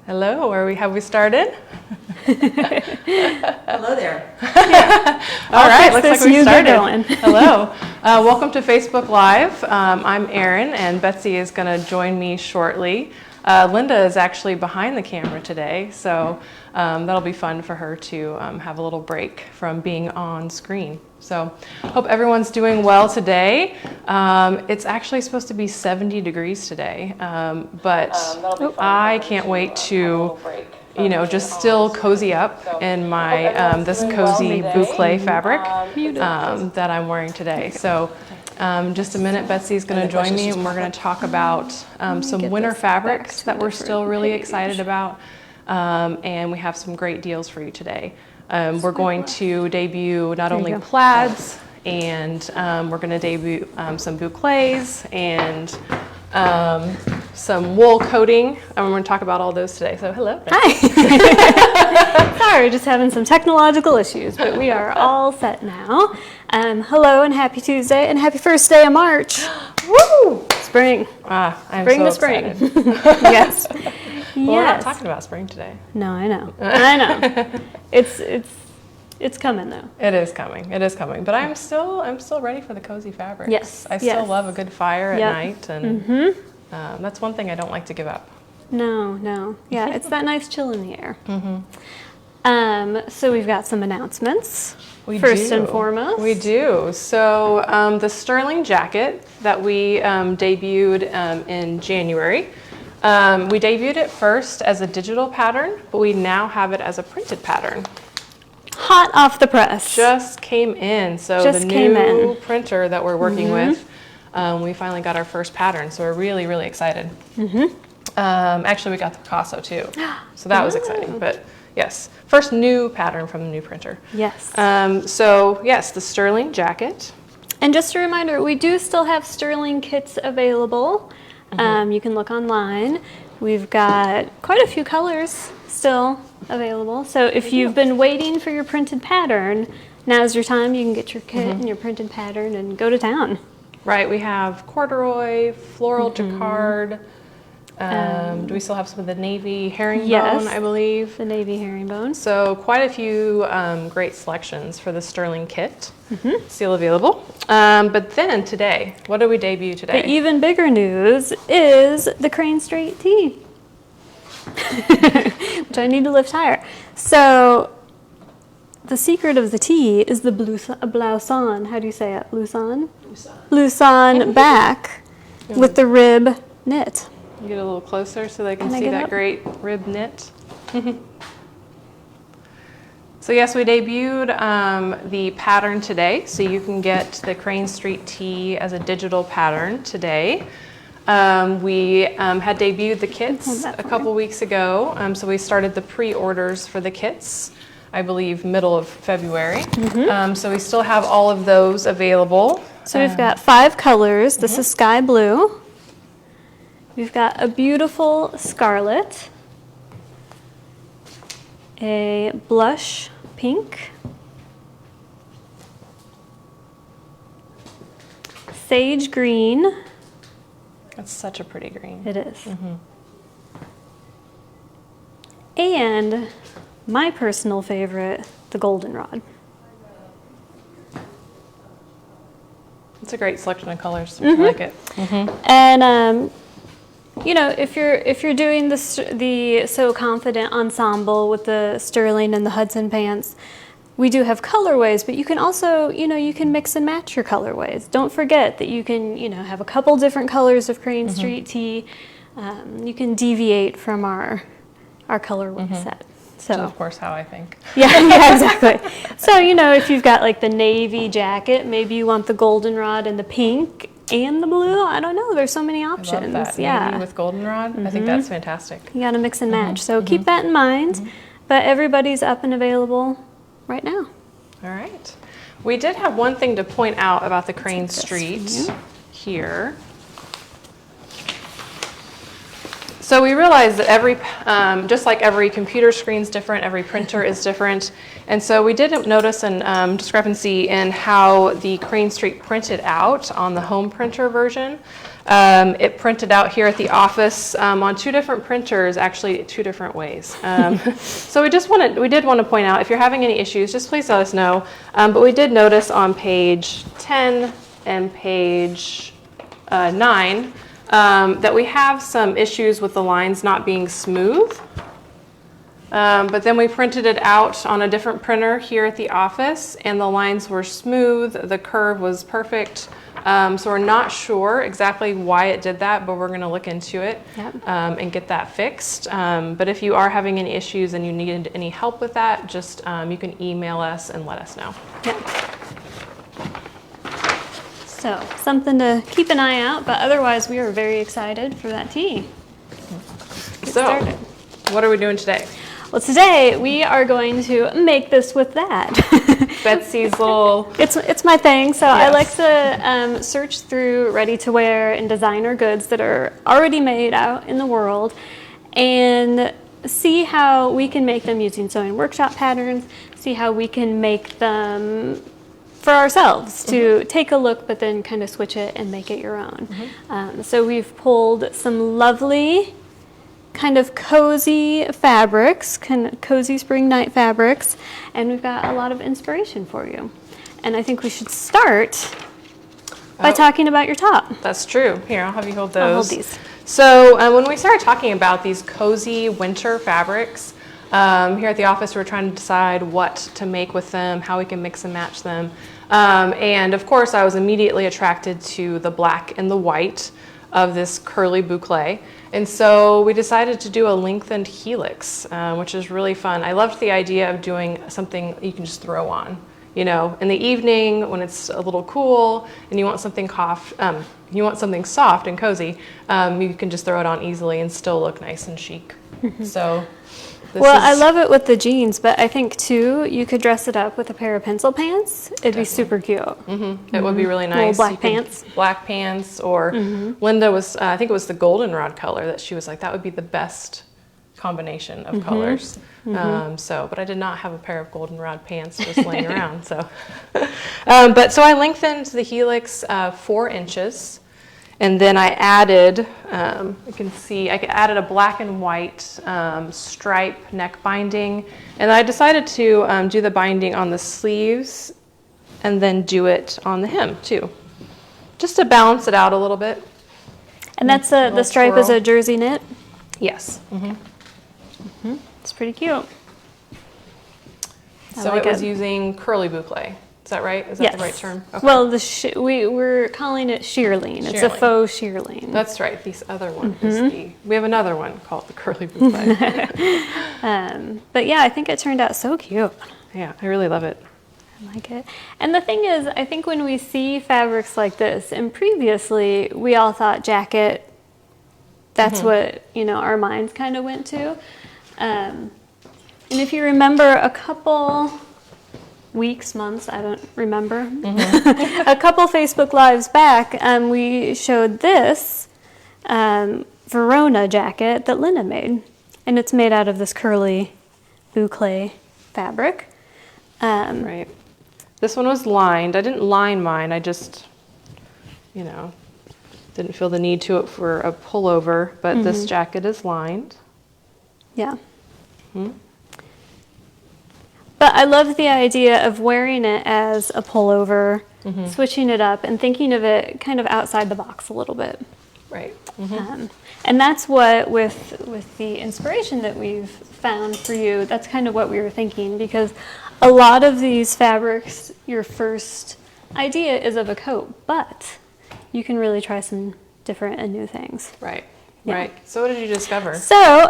Hello, have we started? Hello there. All right, looks like we started. Going. Hello, welcome to Facebook Live. I'm Erin, and Betsy is going to join me shortly. Linda is actually behind the camera today, so that'll be fun for her to have a little break from being on screen. So hope everyone's doing well today. It's actually supposed to be 70 degrees today, but I can't wait to, just still cozy up in my this cozy boucle fabric that I'm wearing today. So just a minute, Betsy's going to join me, and we're going to talk about some winter fabrics that we're still really excited about, and we have some great deals for you today. We're going to debut not only plaids, and we're going to debut some boucles and some wool coating, and we're going to talk about all those today. So hello. Hi. Sorry, just having some technological issues, but we are all set now. Hello and happy Tuesday and happy first day of March. Woo! Spring. I'm Spring so to spring. excited. Yes. Well, we're not talking about spring today. No, I know. I know. It's coming though. It is coming. It is coming. But I'm still ready for the cozy fabrics. Yes. I still love a good fire at night, and that's one thing I don't like to give up. No. Yeah, it's that nice chill in the air. So we've got some announcements. First and foremost. We do. So the shearling jacket that we debuted in January. We debuted it first as a digital pattern, but we now have it as a printed pattern. Hot off the press. Just came in. So the new printer that we're working with, we finally got our first pattern. So we're really, really excited. Actually, we got the Picasso too. So that was exciting. But yes, first new pattern from the new printer. Yes. So yes, the shearling jacket. And just a reminder, we do still have shearling kits available. You can look online. We've got quite a few colors still available. So if you've been waiting for your printed pattern, now's your time. You can get your kit and your printed pattern and go to town. Right, we have corduroy, floral jacquard. Do we still have some of the navy herringbone, I believe? The navy herringbone. So quite a few great selections for the shearling kit still available. But then today, what do we debut today? The even bigger news is the crane straight tee, which I need to lift higher. So the secret of the tee is the blouson. How do you say it? Blouson? Blouson back with the rib knit. Get a little closer so they can see that great rib knit. So yes, we debuted the pattern today. So you can get the Crane Street tee as a digital pattern today. We had debuted the kits a couple weeks ago. So we started the pre-orders for the kits, I believe middle of February. So we still have all of those available. So we've got 5 colors. This is sky blue. We've got a beautiful scarlet, a blush pink, sage green. That's such a pretty green. It is. And my personal favorite, the goldenrod. It's a great selection of colors. I like it. And if you're doing the So Confident ensemble with the shearling and the Hudson pants, we do have colorways, but you can also, you can mix and match your colorways. Don't forget that you can, have a couple different colors of Crane Street tee. You can deviate from our colorway set. So of course how I think. Yeah, exactly. So, if you've got like the navy jacket, maybe you want the goldenrod and the pink and the blue. I don't know. There's so many options. I love that. Navy with goldenrod. I think that's fantastic. You got to mix and match. So keep that in mind. But everybody's up and available right now. All right. We did have one thing to point out about the Crane Street here. So we realized that just like every computer screen is different, every printer is different. And so we did notice a discrepancy in how the Crane Street printed out on the home printer version. It printed out here at the office on 2 different printers, actually 2 different ways. So we did want to point out, if you're having any issues, just please let us know. But we did notice on page 10 and page 9 that we have some issues with the lines not being smooth. But then we printed it out on a different printer here at the office, and the lines were smooth, the curve was perfect. So we're not sure exactly why it did that, but we're going to look into it. Yep. And get that fixed. But if you are having any issues and you need any help with that, just you can email us and let us know. Yep. So something to keep an eye out, but otherwise we are very excited for that tea. So, what are we doing today? Well, today we are going to make this with that. Betsy's little... It's my thing. So Yes. I like to search through ready-to-wear and designer goods that are already made out in the world and see how we can make them using sewing workshop patterns, see how we can make them for ourselves to take a look, but then kind of switch it and make it your own. So we've pulled some lovely kind of cozy fabrics, kind of cozy spring night fabrics, and we've got a lot of inspiration for you. And I think we should start by talking about your top. That's true. Here, I'll have you hold those. I'll hold these. So when we started talking about these cozy winter fabrics, here at the office, we're trying to decide what to make with them, how we can mix and match them. And of course, I was immediately attracted to the black and the white of this curly boucle. And so we decided to do a lengthened helix, which is really fun. I loved the idea of doing something you can just throw on. You know, in the evening when it's a little cool and you want something soft and cozy, you can just throw it on easily and still look nice and chic. So. I love it with the jeans, but I think too, you could dress it up with a pair of pencil pants. It'd be super cute. It would be really nice. Little black pants, or Linda was, I think it was the goldenrod color that she was like, that would be the best combination of colors. But I did not have a pair of goldenrod pants just laying around. So, so I lengthened the helix 4 inches. And then I added, you can see, I added a black and white stripe neck binding. And I decided to do the binding on the sleeves and then do it on the hem too, just to balance it out a little bit. And that's the stripe is a jersey knit? Yes. It's pretty cute. So like it was using curly boucle. Is that right? Is that the right term? Okay. Well, we're calling it shearling. It's a faux shearling. That's right. This other one is we have another one called the curly boucle. But yeah, I think it turned out so cute. Yeah, I really love it. I like it. And the thing is, I think when we see fabrics like this, and previously we all thought jacket, that's what, our minds kind of went to. And if you remember a couple weeks, months, I don't remember, a couple Facebook Lives back, we showed this Verona jacket that Linda made. And it's made out of this curly boucle fabric. Right. This one was lined. I didn't line mine. I just, didn't feel the need to it for a pullover, but this jacket is lined. Yeah. But I love the idea of wearing it as a pullover, switching it up, and thinking of it kind of outside the box a little bit. Right. And that's what, with the inspiration that we've found for you, that's kind of what we were thinking, because a lot of these fabrics, your first idea is of a coat, but you can really try some different and new things. Right. Yeah. Right. So what did you discover? So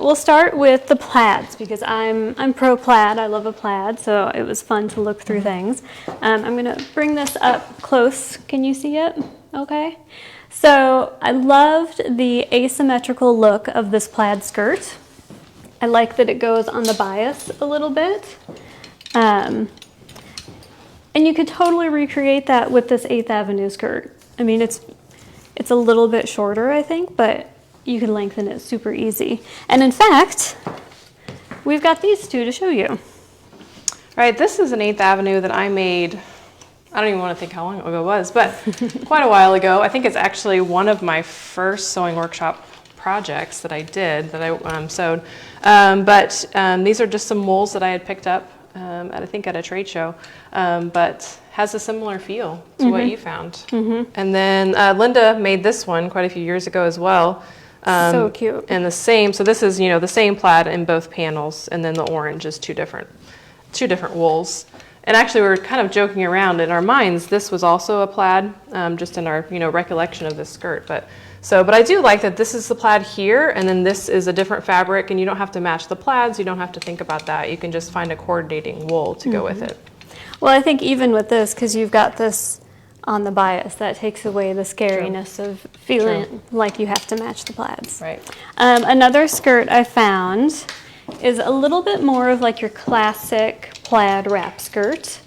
we'll start with the plaids, because I'm pro plaid. I love a plaid, so it was fun to look through things. I'm going to bring this up close. Can you see it? Okay. So I loved the asymmetrical look of this plaid skirt. I like that it goes on the bias a little bit. And you could totally recreate that with this 8th Avenue skirt. I mean, it's a little bit shorter, I think, but you can lengthen it super easy. And in fact, we've got these two to show you. Right, this is an 8th Avenue that I made, I don't even want to think how long ago it was, but quite a while ago. I think it's actually one of my first sewing workshop projects that I did, that I sewed. These are just some wools that I had picked up, I think at a trade show, but has a similar feel to what you found. And then Linda made this one quite a few years ago as well. So cute. And the same, so this is, the same plaid in both panels, and then the orange is two different wools. And actually we were kind of joking around in our minds, this was also a plaid, just in our, recollection of this skirt. But I do like that this is the plaid here, and then this is a different fabric, and you don't have to match the plaids, you don't have to think about that. You can just find a coordinating wool to go with it. Well, I think even with this, because you've got this on the bias, that takes away the scariness of feeling like you have to match the plaids. Right. Another skirt I found is a little bit more of like your classic plaid wrap skirt,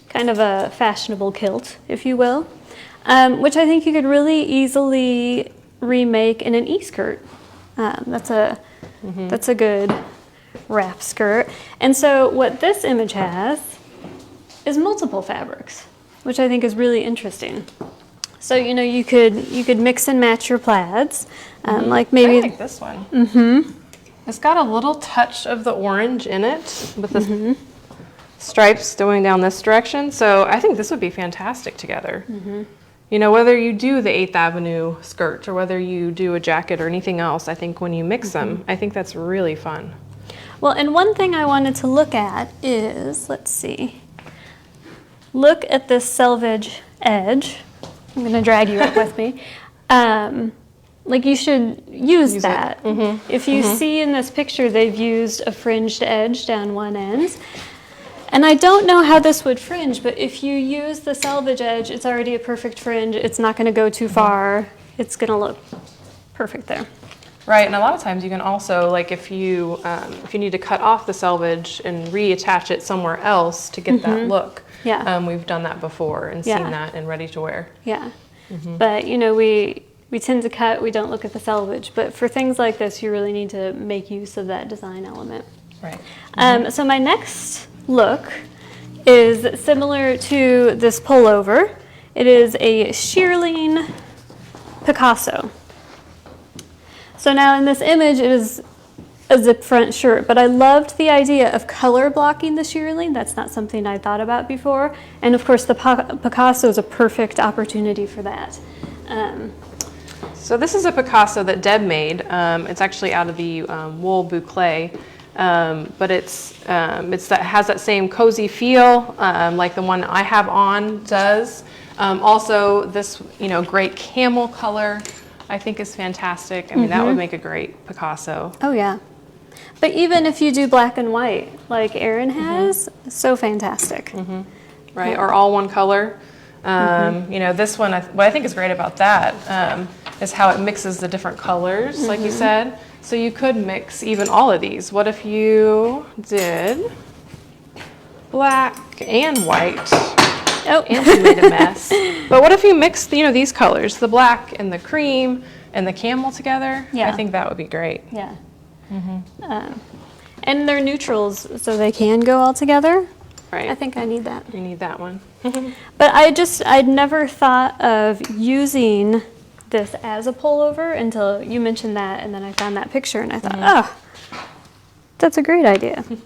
kind of a fashionable kilt, if you will, which I think you could really easily remake in an eSkirt. That's a good wrap skirt. And so what this image has is multiple fabrics, which I think is really interesting. So you could mix and match your plaids, like maybe I like this one. It's got a little touch of the orange in it with the stripes going down this direction. So I think this would be fantastic together. Whether you do the 8th Avenue skirt or whether you do a jacket or anything else, I think when you mix them, I think that's really fun. Well, and one thing I wanted to look at is, let's see, look at this selvage edge. I'm going to drag you up with me. Like you should use that. If you see in this picture, they've used a fringed edge down one end. And I don't know how this would fringe, but if you use the selvage edge, it's already a perfect fringe. It's not going to go too far. It's going to look perfect there. Right, and a lot of times you can also, like if you need to cut off the selvage and reattach it somewhere else to get that look. Yeah. We've done that before and seen that in ready to wear. Yeah. But we tend to cut, we don't look at the selvage, but for things like this, you really need to make use of that design element. Right. So my next look is similar to this pullover. It is a shearling Picasso. So now in this image, it is a zip front shirt, but I loved the idea of color blocking the shearling. That's not something I thought about before. And of course, the Picasso is a perfect opportunity for that. So this is a Picasso that Deb made. It's actually out of the wool boucle, but it has that same cozy feel like the one I have on does. Also, this great camel color I think is fantastic. I mean, that would make a great Picasso. Oh yeah. But even if you do black and white, like Erin has, so fantastic. Right, or all one color. This one, what I think is great about that is how it mixes the different colors, like you said. So you could mix even all of these. What if you did black and white? Oh, and you made a mess. But what if you mixed, these colors, the black and the cream and the camel together? Yeah. I think that would be great. Yeah. And they're neutrals, so they can go all together. Right. I think I need that. You need that one. But I'd never thought of using this as a pullover until you mentioned that, and then I found that picture, and I thought, oh, that's a great idea. I'm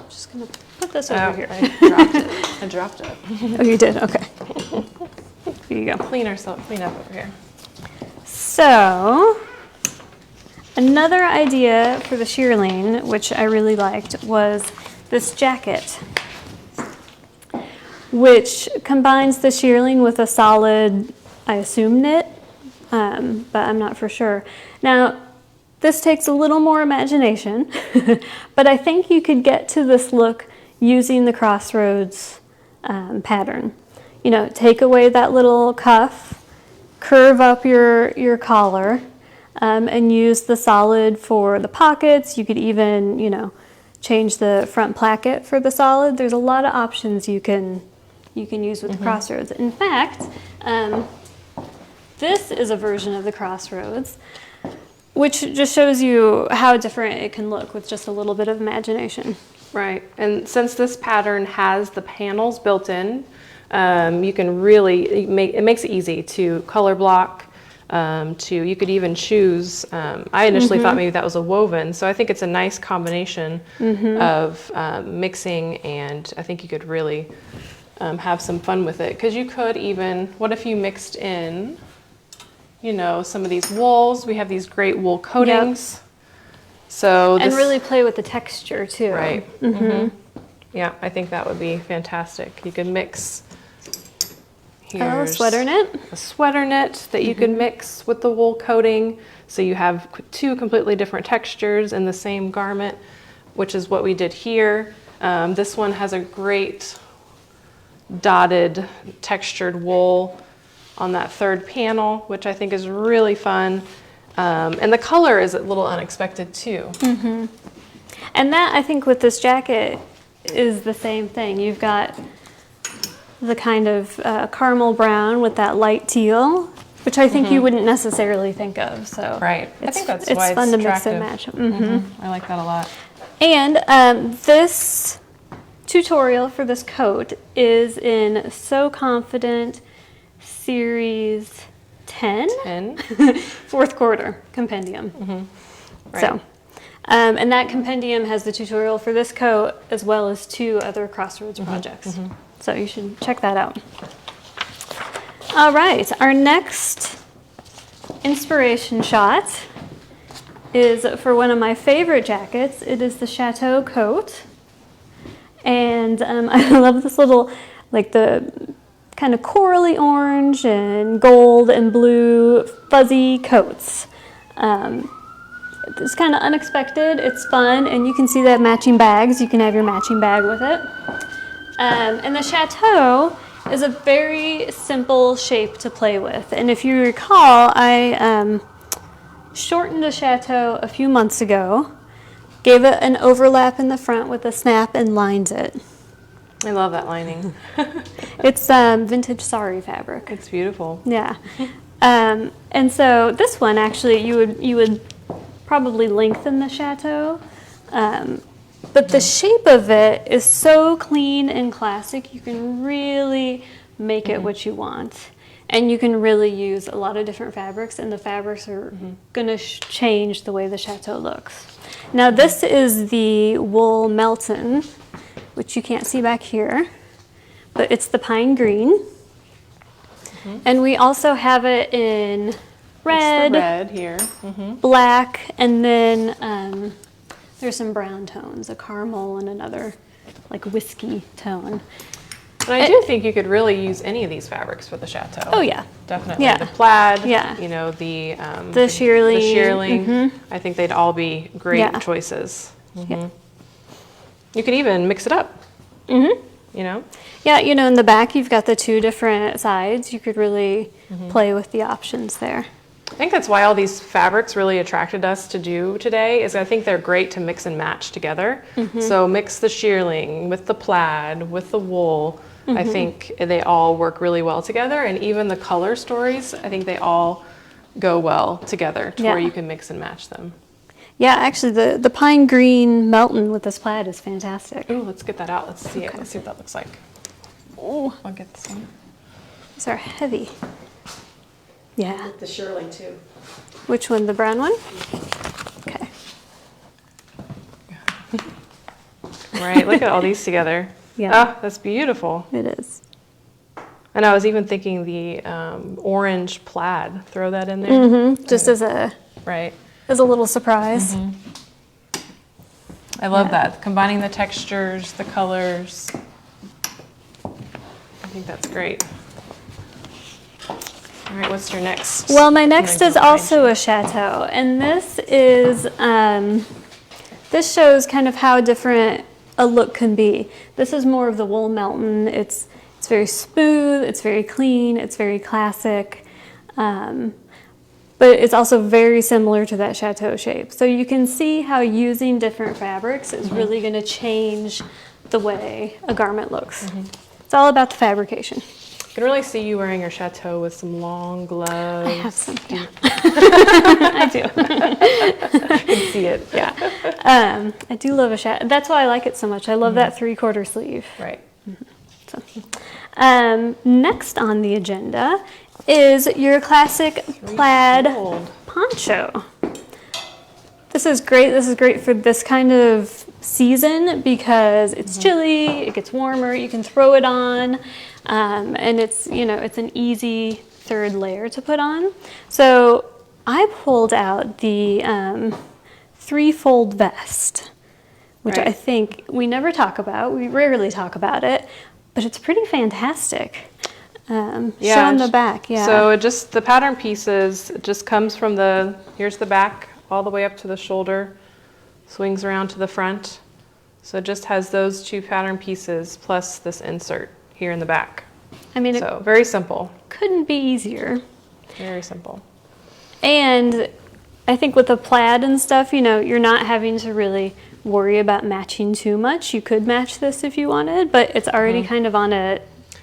just going to put this over here. I dropped it. Oh, you did? Okay. Here you go. Clean up over here. So, another idea for the shearling, which I really liked, was this jacket, which combines the shearling with a solid, I assume, knit, but I'm not for sure. Now, this takes a little more imagination, but I think you could get to this look using the Crossroads pattern. Take away that little cuff, curve up your collar, and use the solid for the pockets. You could even, change the front placket for the solid. There's a lot of options you can use with the Crossroads. In fact, this is a version of the Crossroads which just shows you how different it can look with just a little bit of imagination. Right, and since this pattern has the panels built in, you can really it makes it easy to color block. You could even choose. I initially thought maybe that was a woven, so I think it's a nice combination of mixing, and I think you could really have some fun with it, because you could even, what if you mixed in, you know, some of these wools? We have these great wool coatings. Yep. So and really play with the texture too. Right. Yeah, I think that would be fantastic. You could mix. Here's sweater knit. A sweater knit that you can mix with the wool coating, so you have two completely different textures in the same garment, which is what we did here. This one has a great dotted textured wool on that third panel, which I think is really fun. And the color is a little unexpected too. And that, I think, with this jacket is the same thing. You've got the kind of caramel brown with that light teal, which I think you wouldn't necessarily think of. So right, I think that's it's why fun it's to mix and attractive. match. I like that a lot. And this tutorial for this coat is in So Confident Series 10, fourth quarter compendium. Right. So, and that compendium has the tutorial for this coat as well as 2 other Crossroads projects. So you should check that out. All right, our next inspiration shot is for one of my favorite jackets. It is the Chateau Coat. And I love this little, like the kind of corally orange and gold and blue fuzzy coats. It's kind of unexpected, it's fun, and you can see that matching bags. You can have your matching bag with it. And the Chateau is a very simple shape to play with. And if you recall, I shortened a Chateau a few months ago, gave it an overlap in the front with a snap, and lined it. I love that lining. It's vintage sari fabric. It's beautiful. Yeah. And so this one, actually, you would probably lengthen the Chateau. But the shape of it is so clean and classic, you can really make it what you want. And you can really use a lot of different fabrics, and the fabrics are going to change the way the Chateau looks. Now this is the wool melton, which you can't see back here, but it's the pine green. And we also have it in red, it's the red here. black, and then there's some brown tones, a caramel and another like whiskey tone. And I do think you could really use any of these fabrics for the Chateau. Oh yeah, definitely. Yeah. The plaid, Yeah. you know, the shearling. The shearling. I think they'd all be great Yeah. choices. Yeah. You could even mix it up. You know? Yeah, you know, in the back you've got the 2 different sides. You could really play with the options there. I think that's why all these fabrics really attracted us to do today, is I think they're great to mix and match together. So mix the shearling with the plaid, with the wool. I think they all work really well together, and even the color stories, I think they all go well together to where you can mix and match them. Yeah, actually the pine green melton with this plaid is fantastic. Ooh, let's get that out. Let's see it. Let's see what that looks like. Oh, I'll get this one. these are heavy. Yeah. The shearling too. Which one, the brown one? Okay. Right, look at all these together. Yeah. Ah, that's beautiful. It is. And I was even thinking the orange plaid. Throw that in there. Just as a little surprise. I love that. Combining the textures, the colors. I think that's great. All right, what's your next? Well, my next is also a Chateau, and this is this shows kind of how different a look can be. This is more of the wool melton. It's very smooth, it's very clean, it's very classic, but it's also very similar to that Chateau shape. So you can see how using different fabrics is really going to change the way a garment looks. It's all about the fabrication. I can really see you wearing your Chateau with some long gloves. I have some, yeah. I do. I do love a chateau. That's why I like it so much. I love that 3/4 sleeve. Right. So, next on the agenda is your classic plaid poncho. This is great. This is great for this kind of season because it's chilly, it gets warmer, you can throw it on, and it's, you know, it's an easy third layer to put on. So I pulled out the 3-fold vest, which I think we never talk about. We rarely talk about it, but it's pretty fantastic. Show on the back, So it just, the pattern pieces, it just comes from here's the back, all the way up to the shoulder, swings around to the front. So it just has those 2 pattern pieces plus this insert here in the back. I mean, so very simple. Couldn't be easier. Very simple. And I think with the plaid and stuff, you know, you're not having to really worry about matching too much. You could match this if you wanted, but it's already kind of on a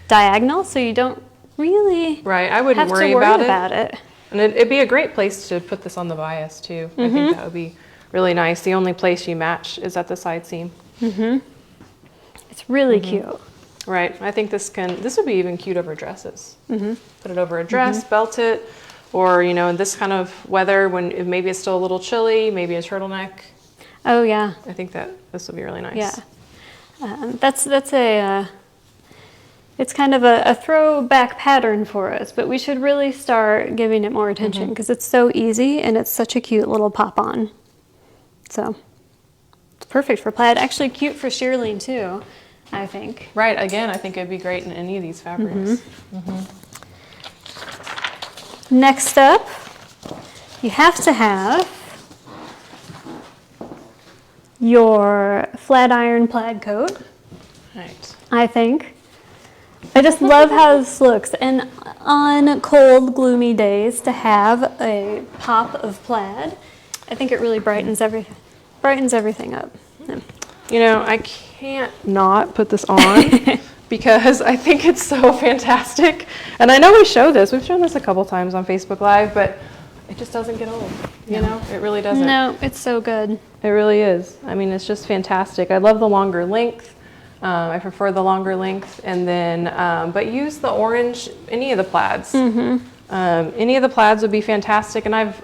diagonal, so you don't really I wouldn't have worry to worry about it. And it'd be a great place to put this on the bias too. I think that would be really nice. The only place you match is at the side seam. It's really cute. Right. I think this would be even cute over dresses. Put it over a dress, belt it, or, you know, in this kind of weather when maybe it's still a little chilly, maybe a turtleneck. Oh yeah. I think that this would be really nice. Yeah. That's a it's kind of a throwback pattern for us, but we should really start giving it more attention because it's so easy and it's such a cute little pop-on. So it's perfect for plaid. Actually cute for shearling too, I think. Right. Again, I think it'd be great in any of these fabrics. Next up, you have to have your flat iron plaid coat. Right. I think. I just love how this looks, and on cold, gloomy days to have a pop of plaid, I think it really brightens everything up. Yeah. You know, I can't not put this on because I think it's so fantastic. And I know we've shown this a couple times on Facebook Live, but it just doesn't get old. You know, it really doesn't. No, it's so good. It really is. I mean, it's just fantastic. I love the longer length. I prefer the longer length, and then, but use the orange, any of the plaids. Any of the plaids would be fantastic, and I've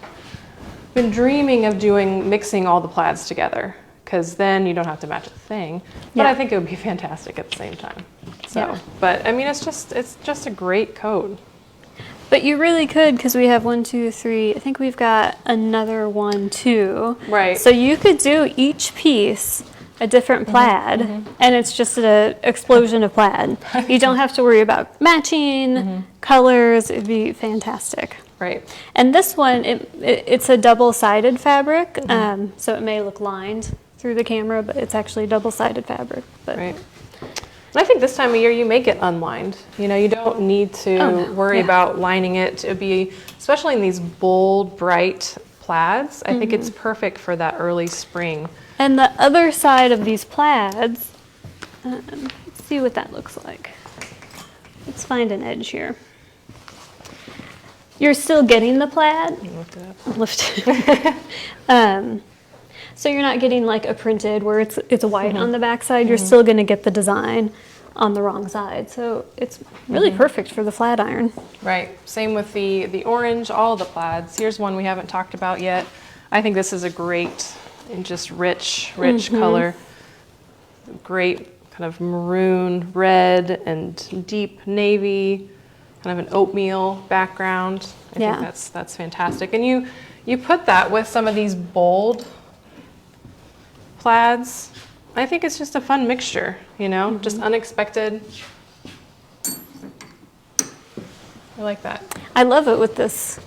been dreaming of mixing all the plaids together, because then you don't have to match a thing, but I think it would be fantastic at the same time. So, but I mean, it's just a great coat. But you really could, because we have 1, 2, 3, I think we've got another 1, 2. Right. So you could do each piece a different plaid, and it's just an explosion of plaid. You don't have to worry about matching colors. It'd be fantastic. Right. And this one, it's a double-sided fabric, so it may look lined through the camera, but it's actually double-sided fabric. But right. I think this time of year you make it unlined. You know, you don't need to worry about lining it. It would be, especially in these bold, bright plaids, I think it's perfect for that early spring. And the other side of these plaids, let's see what that looks like. Let's find an edge here. You're still getting the plaid. Lift it up. Lift it. So you're not getting like a printed where it's white on the back side. You're still going to get the design on the wrong side. So it's really perfect for the flat iron. Right. Same with the orange, all of the plaids. Here's one we haven't talked about yet. I think this is a great and just rich color. Great kind of maroon, red, and deep navy, kind of an oatmeal background. I think that's fantastic. And you put that with some of these bold plaids. I think it's just a fun mixture, you know, just unexpected. I like that. I love it with this,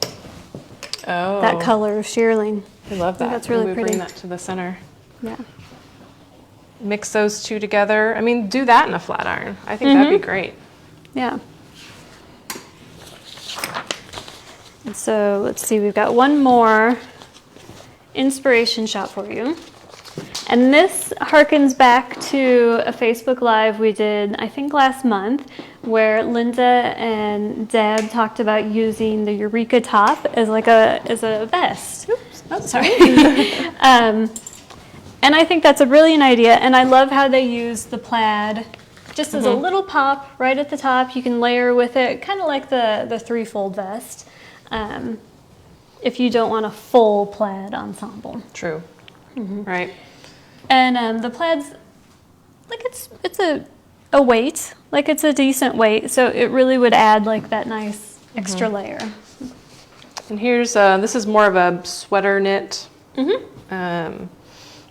that color of shearling. I love that. That's really pretty. Bring that to the center. Yeah. Mix those two together. I mean, do that in a flat iron. I think that'd be great. Yeah. And so let's see, we've got one more inspiration shot for you. And this harkens back to a Facebook Live we did, I think last month, where Linda and Dad talked about using the Eureka top as like a vest. Oops, oh, sorry. And I think that's a brilliant idea, and I love how they use the plaid just as a little pop right at the top. You can layer with it, kind of like the three-fold vest, if you don't want a full plaid ensemble. True. Right. And the plaid's, like it's a weight, like it's a decent weight, so it really would add like that nice extra layer. And here's, this is more of a sweater knit.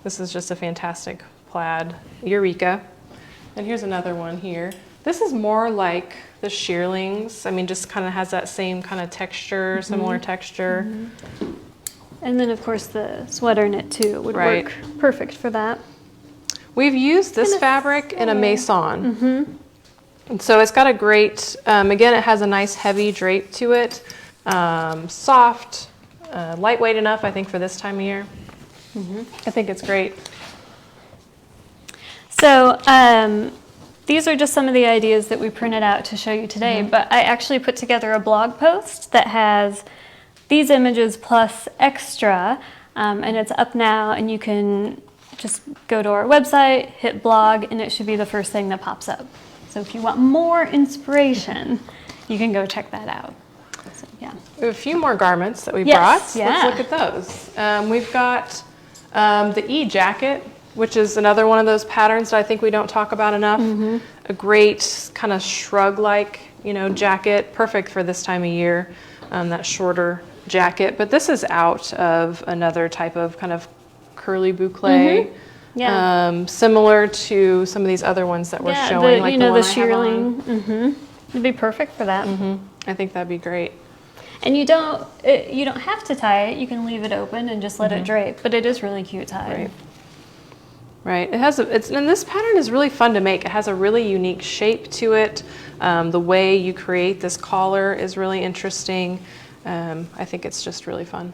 This is just a fantastic plaid, Eureka. And here's another one here. This is more like the shearlings. I mean, just kind of has that same kind of texture, similar texture. And then of course the sweater knit too would work perfect for that. We've used this fabric in a maison. And so it's got a great, again, it has a nice heavy drape to it. Soft, lightweight enough, I think, for this time of year. I think it's great. So these are just some of the ideas that we printed out to show you today, but I actually put together a blog post that has these images plus extra, and it's up now, and you can just go to our website, hit blog, and it should be the first thing that pops up. So if you want more inspiration, you can go check that out. So, yeah. We have a few more garments that we brought. Yeah. Let's look at those. We've got the eJacket, which is another one of those patterns that I think we don't talk about enough. A great kind of shrug-like, jacket, perfect for this time of year, that shorter jacket. But this is out of another type of kind of curly boucle, similar to some of these other ones that we're showing, like the one the shearling. It'd be perfect for that. I think that'd be great. And you don't have to tie it. You can leave it open and just let it drape. But it is really cute tied. Right. It has and this pattern is really fun to make. It has a really unique shape to it. The way you create this collar is really interesting. I think it's just really fun.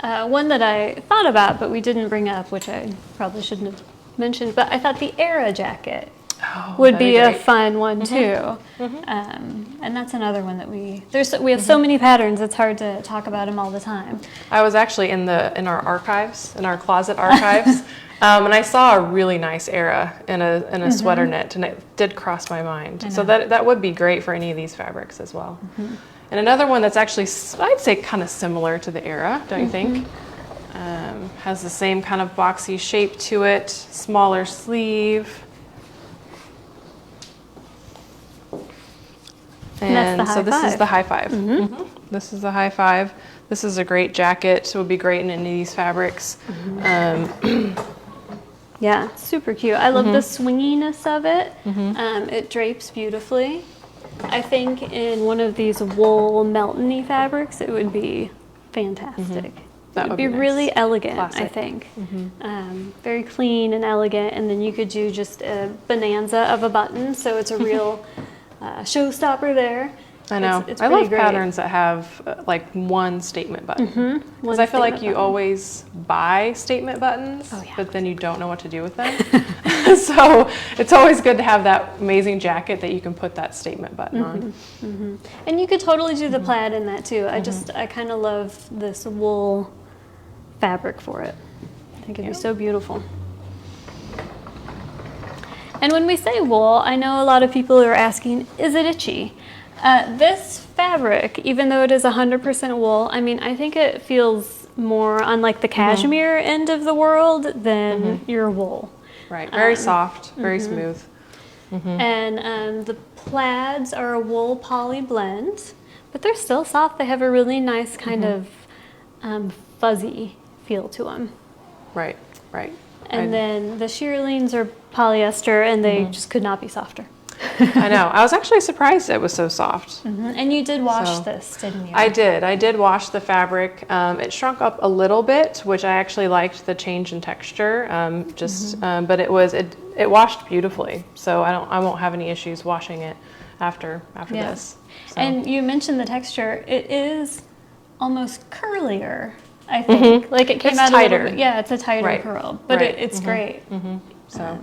One that I thought about, but we didn't bring up, which I probably shouldn't have mentioned, but I thought the eJacket would be a fun one too. And that's another one that we have so many patterns, it's hard to talk about them all the time. I was actually in our archives, in our closet archives, and I saw a really nice era in a sweater knit, and it did cross my mind. So that would be great for any of these fabrics as well. And another one that's actually, I'd say, kind of similar to the era, don't you think? Has the same kind of boxy shape to it, smaller sleeve. And so this is the high five. This is the high five. This is a great jacket, so it would be great in any of these fabrics. Yeah, super cute. I love the swinginess of it. It drapes beautifully. I think in one of these wool meltony fabrics, it would be fantastic. That would be nice. Really elegant, classic. I think. Very clean and elegant, and then you could do just a bonanza of a button, so it's a real showstopper there. I know. It's I love great. patterns that have like one statement button. Because I feel like you always buy statement buttons, but then you don't know what to do with them. So it's always good to have that amazing jacket that you can put that statement button on. And you could totally do the plaid in that too. I kind of love this wool fabric for it. I think it'd be so beautiful. And when we say wool, I know a lot of people are asking, is it itchy? This fabric, even though it is 100% wool, I mean, I think it feels more on like the cashmere end of the world than your wool. Right, very soft, very smooth. And the plaids are a wool poly blend, but they're still soft. They have a really nice kind of fuzzy feel to them. Right. And then the shearlings are polyester, and they just could not be softer. I know. I was actually surprised it was so soft. And you did wash this, didn't you? I did. I did wash the fabric. It shrunk up a little bit, which I actually liked the change in texture. But it washed beautifully. So I won't have any issues washing it after this. So. And you mentioned the texture. It is almost curlier, I think. Like it came out tighter. A little bit. Yeah, it's a tighter curl, but it's great. So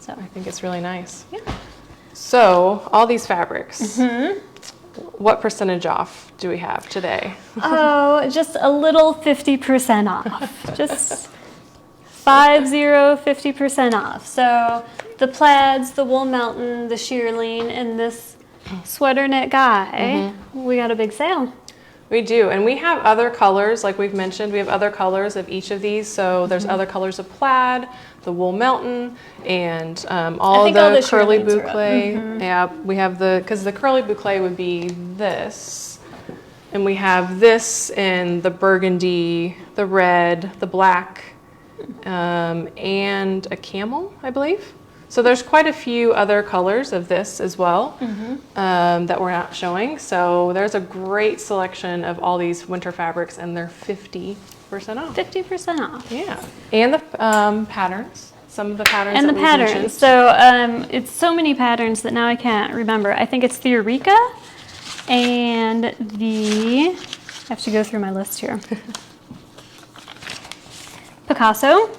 I think it's really nice. Yeah. So all these fabrics, what percentage off do we have today? Oh, just a little 50% off. Just 50% off. So the plaids, the wool melton, the shearling, and this sweater knit guy, we got a big sale. We do, and we have other colors, like we've mentioned, we have other colors of each of these. So there's other colors of plaid, the wool melton, and all the curly boucle. Yeah, we have because the curly boucle would be this, and we have this in the burgundy, the red, the black, and a camel, I believe. So there's quite a few other colors of this as well that we're not showing. So there's a great selection of all these winter fabrics, and they're 50% off. 50% off. Yeah, and the patterns. Some of the patterns. And that the we've patterns. mentioned. So it's so many patterns that now I can't remember. I think it's the Eureka and I have to go through my list here. Picasso,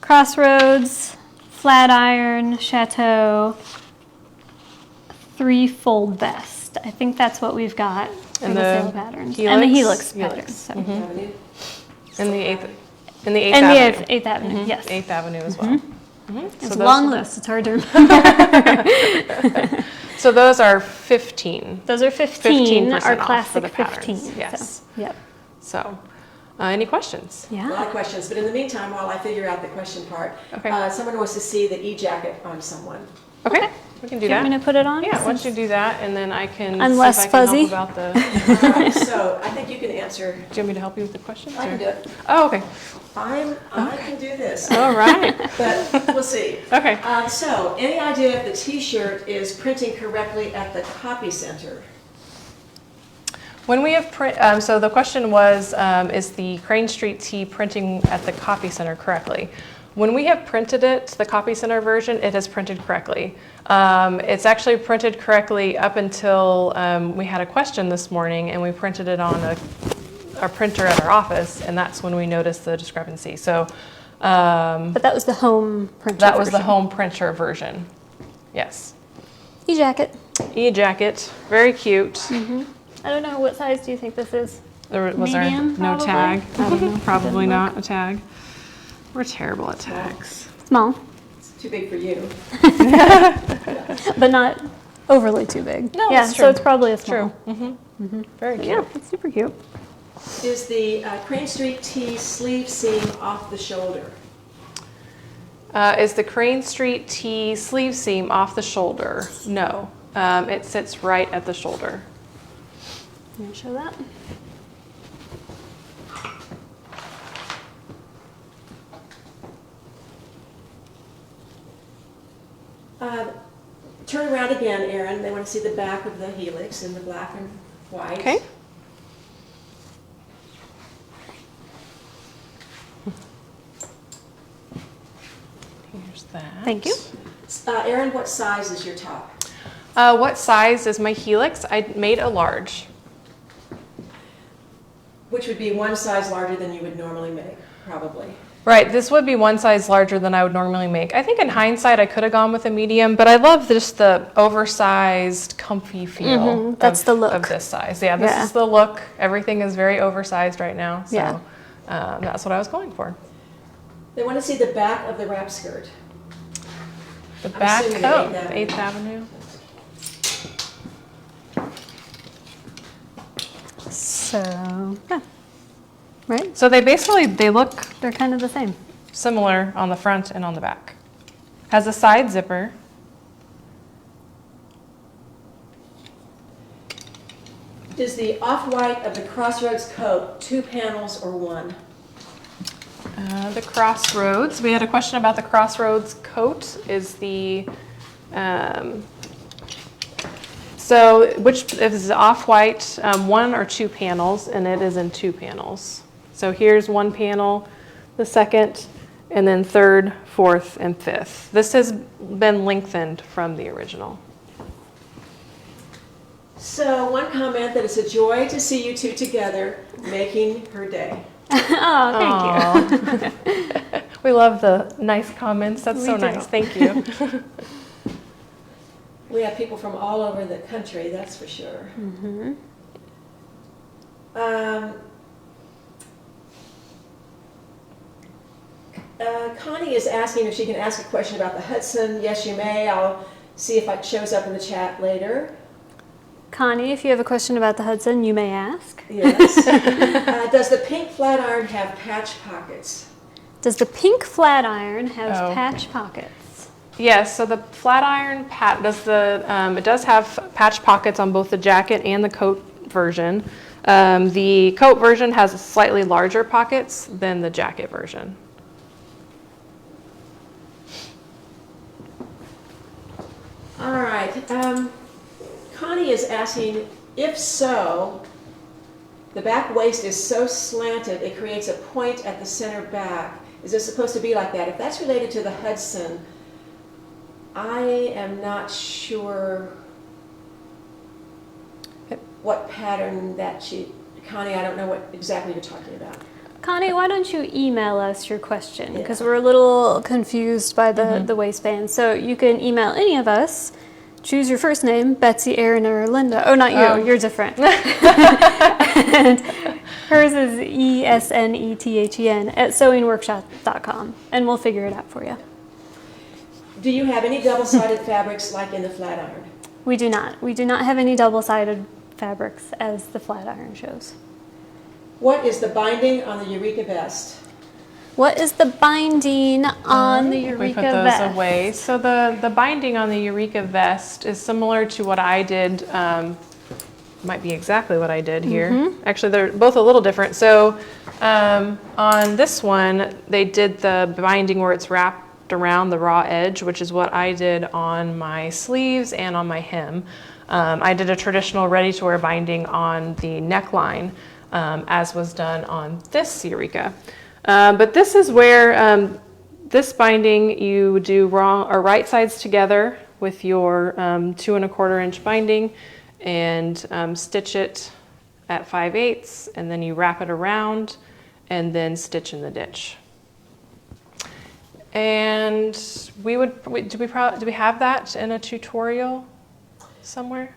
Crossroads, Flatiron, Chateau, 3-fold vest. I think that's what we've got for And the the sale patterns. Helix? And the Helix Helix. patterns. So. In the 8th And Avenue. the 8th Avenue, yes. 8th Avenue as well. It's a long list. It's hard to remember. So those are 15. Those are 15. 15% Our off classic for the 15. patterns. Yes. So, yep. So, any questions? Yeah. A lot of questions, but in the meantime, while I figure out the question part, Okay. someone wants to see the eJacket on someone. Okay, we can do Do you that. want me to put it on? Yeah, why don't you do that, and then I can I'm see less if I can fuzzy. help about the. So I think you can answer. Do you want me to help you with the questions? I can or- do it. Oh, okay. I can do this, All right. but we'll see. Okay. So, any idea if the T-shirt is printing correctly at the copy center? When we have print, so the question was, is the Crane Street tee printing at the copy center correctly? When we have printed it, the copy center version, it has printed correctly. It's actually printed correctly up until we had a question this morning, and we printed it on a printer at our office, and that's when we noticed the discrepancy. So But that was the home printer. that was the version. home printer version. Yes. eJacket. eJacket, very cute. I don't know, what size do you think this is? Was Medium, there no probably? tag? I don't know. Probably Didn't not a tag. We're terrible at tags. Small, It's too big for you. but not overly too big. No, yeah, that's so true. it's probably a small. True. Very cute. Yeah, it's super cute. Is the Crane Street tee sleeve seam off the shoulder? Is the Crane Street tee sleeve seam off the shoulder? No. It sits right at the shoulder. Let me show that. Turn around again, Erin. They want to see the back of the Helix in the black and white. Okay. Here's that. Thank you. Erin, what size is your top? What size is my Helix? I made a large. Which would be one size larger than you would normally make, probably. Right, this would be one size larger than I would normally make. I think in hindsight I could have gone with a medium, but I love just the oversized, comfy feel That's the look. of this size. Yeah, this Yeah. is the look. Everything is very oversized right now, so Yeah. that's what I was going for. They want to see the back of the wrap skirt. The I'm back, assuming the oh, 8th Avenue. 8th Avenue. So, yeah. Right? So they look They're kind of the same. similar on the front and on the back. Has a side zipper. Is the off-white of the Crossroads coat 2 panels or 1? The Crossroads. We had a question about the Crossroads coat. Is the so which is off-white 1 or 2 panels, and it is in 2 panels. So here's 1 panel, the second, and then 3rd, 4th, and 5th. This has been lengthened from the original. So one comment that it's a joy to see you two together making her day. Oh, thank you. We love the nice comments. That's so We do. nice. Thank you. We have people from all over the country, that's for sure. Connie is asking if she can ask a question about the Hudson. Yes, you may. I'll see if it shows up in the chat later. Connie, if you have a question about the Hudson, you may ask. Yes. Does the pink Flatiron have patch pockets? Does the pink Flatiron have patch pockets? Yes, so the Flatiron it does have patch pockets on both the jacket and the coat version. The coat version has slightly larger pockets than the jacket version. All right. Connie is asking, if so, the back waist is so slanted it creates a point at the center back. Is it supposed to be like that? If that's related to the Hudson, I am not sure what pattern that Connie, I don't know what exactly you're talking about. Connie, why don't you email us your question? Because we're a little confused by the waistband. So you can email any of us. Choose your first name, Betsy, Erin, or Linda. Oh, not you. You're different. And hers is ESNETHEN at sewingworkshop.com, and we'll figure it out for you. Do you have any double-sided fabrics like in the Flatiron? We do not. We do not have any double-sided fabrics as the Flatiron shows. What is the binding on the Eureka vest? What is the binding on the Eureka We put those vest? away. So the binding on the Eureka vest is similar to what I did. Might be exactly what I did here. Actually, they're both a little different. So on this one, they did the binding where it's wrapped around the raw edge, which is what I did on my sleeves and on my hem. I did a traditional ready-to-wear binding on the neckline, as was done on this Eureka. But this is where this binding you do right sides together with your 2 1/4 inch binding and stitch it at 5/8, and then you wrap it around and then stitch in the ditch. And do we have that in a tutorial somewhere?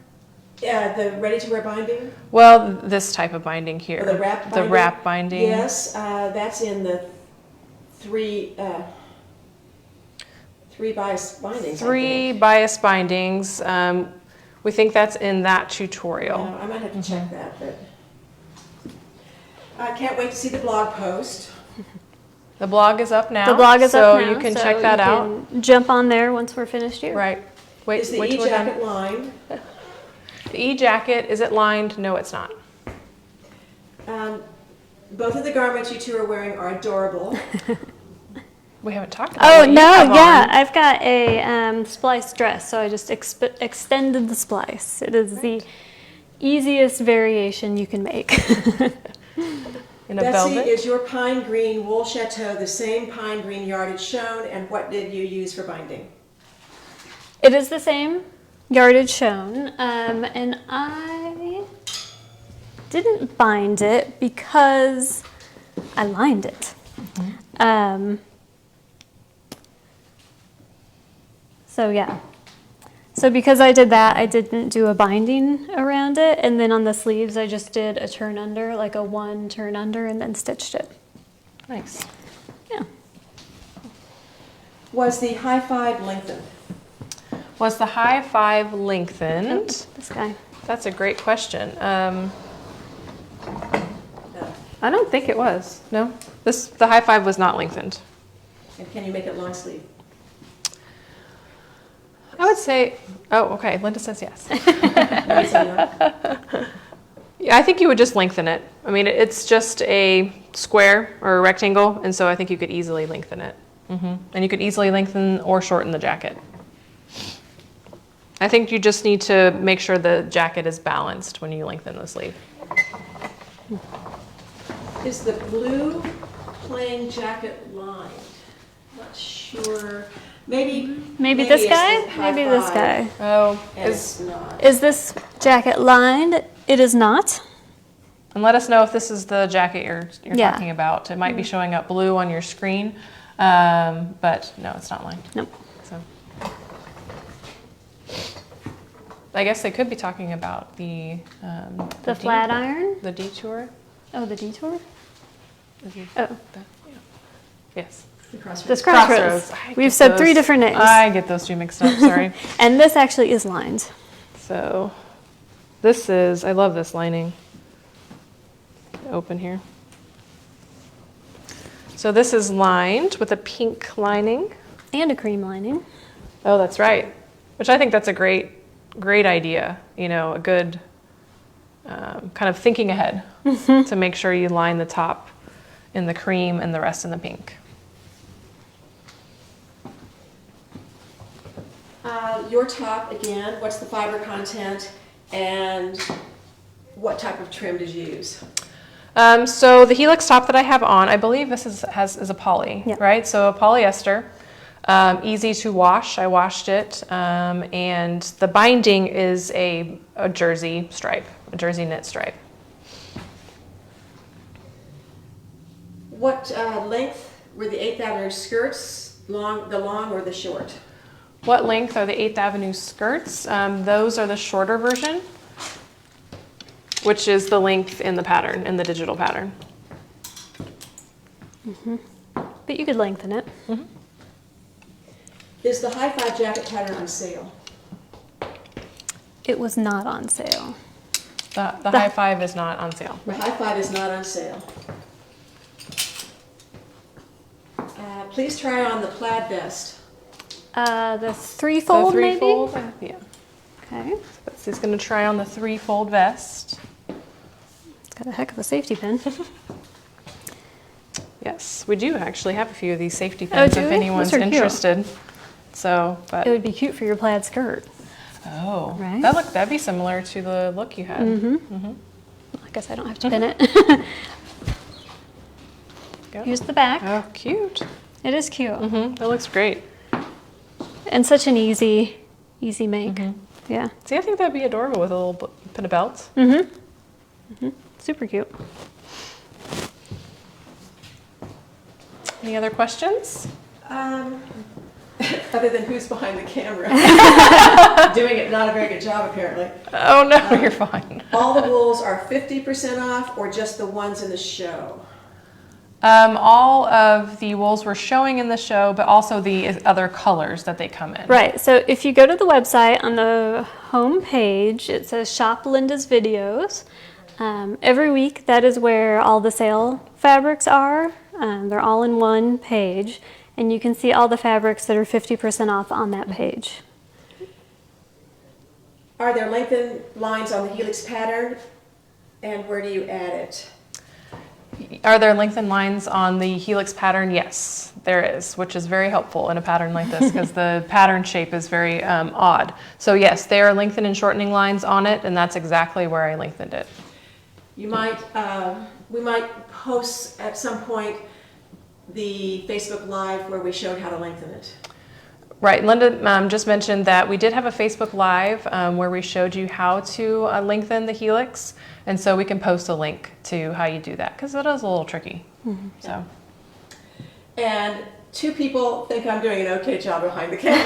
Yeah, the ready-to-wear binding? Well, this type of binding here. Or the wrap binding? The wrap binding. Yes, that's in the three bias bindings. Three bias bindings. We think that's in that tutorial. I might have to check that, but I can't wait to see the blog post. The blog is up now. The blog is up now, so you can check that out. Jump on there once we're finished here. Right. Wait, Is the wait till we're done. eJacket lined? The eJacket, is it lined? No, it's not. Both of the garments you two are wearing are adorable. We haven't talked about Oh, what you no, have yeah. on. I've got a splice dress, so I just extended the splice. It is the easiest variation you can make. In a Betsy, velvet. is your pine green wool chateau the same pine green yardage shown, and what did you use for binding? It is the same yardage shown, and I didn't bind it because I lined it. So yeah. So because I did that, I didn't do a binding around it, and then on the sleeves I just did a turn under, like a 1 turn under, and then stitched it. Nice. Yeah. Was the high five lengthened? Was the high five lengthened? This guy. That's a great question. No. I don't think it was. No, the high five was not lengthened. And can you make it long sleeve? I would say, oh, okay. Linda says yes. Yes or no? Yeah, I think you would just lengthen it. I mean, it's just a square or a rectangle, and so I think you could easily lengthen it. And you could easily lengthen or shorten the jacket. I think you just need to make sure the jacket is balanced when you lengthen the sleeve. Is the blue plain jacket lined? Not sure. Maybe Maybe this it's guy? the high Maybe this five, guy. Oh, and it's not. Is this jacket lined? It is not. and let us know if this is the jacket you're Yeah. talking about. It might be showing up blue on your screen, but no, it's not lined. Nope. So, I guess they could be talking about the flat iron? the detour. Oh, the detour? Is it- Oh. that- yeah. Yes. This Crossroads. We've said 3 different names. I get those 2 mixed up, sorry. And this actually is lined. So this is, I love this lining. Open here. So this is lined with a pink lining. And a cream lining. Oh, that's right. Which I think that's a great idea. You know, a good kind of thinking ahead to make sure you line the top in the cream and the rest in the pink. Your top, again, what's the fiber content and what type of trim did you use? So the Helix top that I have on, I believe this is a poly, yeah. right? So a polyester, easy to wash. I washed it, and the binding is a jersey stripe, a jersey knit stripe. What length were the 8th Avenue skirts, the long or the short? What length are the 8th Avenue skirts? Those are the shorter version, which is the length in the pattern, in the digital pattern. But you could lengthen it. Is the high 5 jacket pattern on sale? It was not on sale. The high 5 is not on sale. The high 5 is not on sale. Please try on the plaid vest. The 3-fold, The maybe? 3-fold, yeah. Okay. Betsy's gonna try on the 3-fold vest. It's got a heck of a safety pin. Yes, we do actually have a few of these safety pins do if we? anyone's Those are cute. interested. So, but It would be cute for your plaid skirt. oh, Right? that'd be similar to the look you had. I guess I don't have to pin it. Go. Here's the back. Oh, cute. It is cute. That looks great. And such an easy make. Yeah. See, I think that'd be adorable with a little pin of belt. Super cute. Any other questions? Other than who's behind the camera. Doing it not a very good job, apparently. Oh no, you're fine. All the wools are 50% off or just the ones in the show? All of the wools we're showing in the show, but also the other colors that they come in. Right. So if you go to the website, on the home page, it says Shop Linda's Videos. Every week, that is where all the sale fabrics are. They're all in one page, and you can see all the fabrics that are 50% off on that page. Are there lengthened lines on the Helix pattern? And where do you add it? Are there lengthened lines on the Helix pattern? Yes, there is, which is very helpful in a pattern like this because the pattern shape is very odd. So yes, there are lengthened and shortening lines on it, and that's exactly where I lengthened it. You might, we might post at some point the Facebook Live where we showed how to lengthen it. Right, Linda just mentioned that we did have a Facebook Live where we showed you how to lengthen the Helix, and so we can post a link to how you do that because it is a little tricky. So. And 2 people think I'm doing an okay job behind the camera.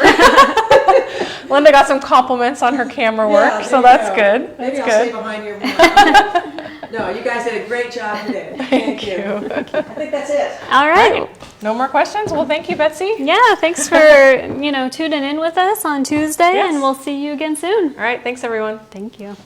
Linda got some compliments on her camera work, so that's good. Maybe That's I'll good. stay behind your No, you guys did a great job today. Thank you. I think that's it. All right. No more questions? Well, thank you, Betsy. Yeah, thanks for, tuning in with us on Tuesday, Yes. and we'll see you again soon. All right, thanks everyone. Thank you.